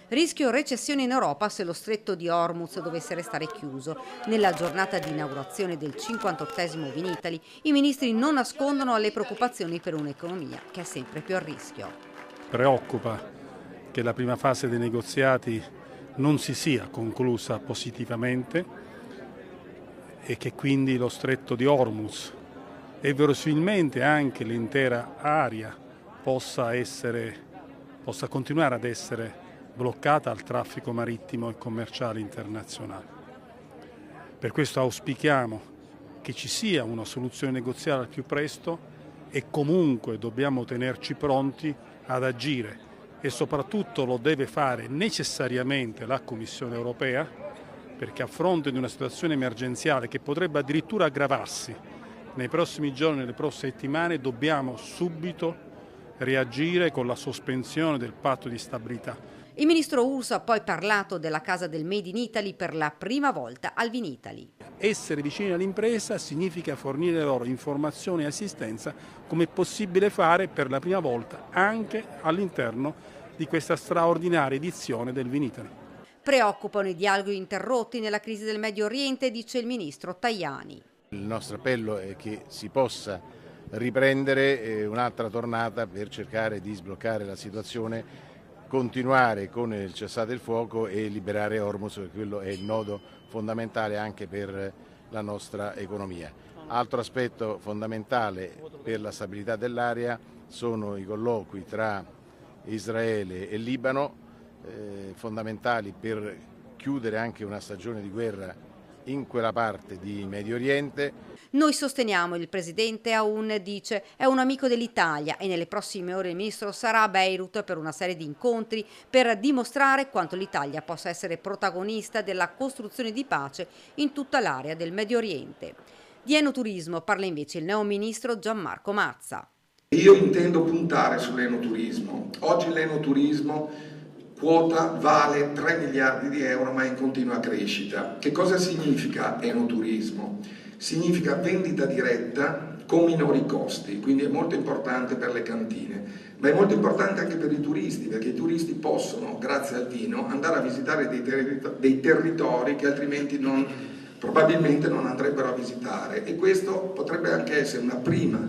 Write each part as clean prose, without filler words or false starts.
Rischio recessione in Europa se lo stretto di Hormuz dovesse restare chiuso. Nella giornata di inaugurazione del 58° Vinitaly, i ministri non nascondono le preoccupazioni per un'economia che è sempre più a rischio. Preoccupa che la prima fase dei negoziati non si sia conclusa positivamente e che quindi lo stretto di Hormuz e verosimilmente anche l'intera area possa continuare ad essere bloccata al traffico marittimo e commerciale internazionale. Per questo auspichiamo che ci sia una soluzione negoziale al più presto e comunque dobbiamo tenerci pronti ad agire e soprattutto lo deve fare necessariamente la Commissione europea, perché a fronte di una situazione emergenziale che potrebbe addirittura aggravarsi nei prossimi giorni, nelle prossime settimane, dobbiamo subito reagire con la sospensione del patto di stabilità. Il ministro Urso ha poi parlato della casa del Made in Italy per la prima volta al Vinitaly. Essere vicini all'impresa significa fornire loro informazioni e assistenza, come è possibile fare per la prima volta anche all'interno di questa straordinaria edizione del Vinitaly. Preoccupano i dialoghi interrotti nella crisi del Medio Oriente, dice il ministro Tajani. Il nostro appello è che si possa riprendere un'altra tornata per cercare di sbloccare la situazione, continuare con il cessate il fuoco e liberare Hormuz, perché quello è il nodo fondamentale anche per la nostra economia. Altro aspetto fondamentale per la stabilità dell'area sono i colloqui tra Israele e Libano, fondamentali per chiudere anche una stagione di guerra in quella parte di Medio Oriente. Noi sosteniamo il presidente Aoun, dice, è un amico dell'Italia e nelle prossime ore il ministro sarà a Beirut per una serie di incontri per dimostrare quanto l'Italia possa essere protagonista della costruzione di pace in tutta l'area del Medio Oriente. Di enoturismo parla invece il neoministro Gianmarco Mazza. Io intendo puntare sull'enoturismo. Oggi l'enoturismo quota vale 3 miliardi di euro ma è in continua crescita. Che cosa significa enoturismo? Significa vendita diretta con minori costi, quindi è molto importante per le cantine, ma è molto importante anche per i turisti, perché i turisti possono, grazie al vino, andare a visitare dei territori che altrimenti probabilmente non andrebbero a visitare, e questo potrebbe anche essere una prima,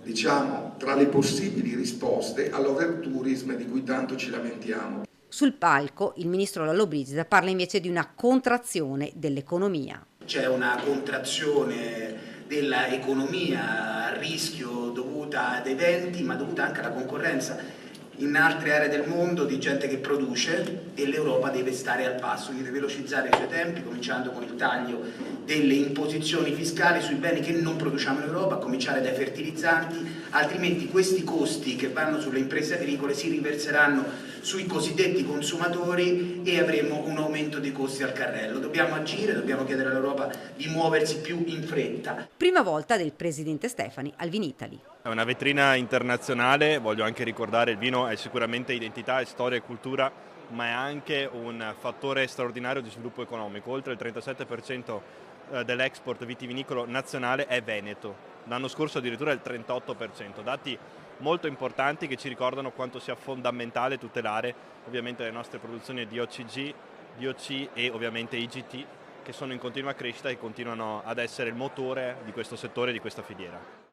diciamo, tra le possibili risposte all'overtourism di cui tanto ci lamentiamo. Sul palco il ministro Lollobrigida parla invece di una contrazione dell'economia. C'è una contrazione dell'economia a rischio dovuta ad eventi, ma dovuta anche alla concorrenza in altre aree del mondo di gente che produce, e l'Europa deve stare al passo, deve velocizzare i suoi tempi, cominciando con il taglio delle imposizioni fiscali sui beni che non produciamo in Europa, a cominciare dai fertilizzanti, altrimenti questi costi che vanno sulle imprese agricole si riverseranno sui cosiddetti consumatori e avremo un aumento dei costi al carrello. Dobbiamo agire, dobbiamo chiedere all'Europa di muoversi più in fretta. Prima volta del presidente Stefani al Vinitaly. È una vetrina internazionale, voglio anche ricordare, il vino è sicuramente identità, è storia e cultura, ma è anche un fattore straordinario di sviluppo economico. Oltre il 37% dell'export vitivinicolo nazionale è veneto, l'anno scorso addirittura il 38%, dati molto importanti che ci ricordano quanto sia fondamentale tutelare ovviamente le nostre produzioni di OCG, DOC e ovviamente IGT, che sono in continua crescita e continuano ad essere il motore di questo settore e di questa filiera.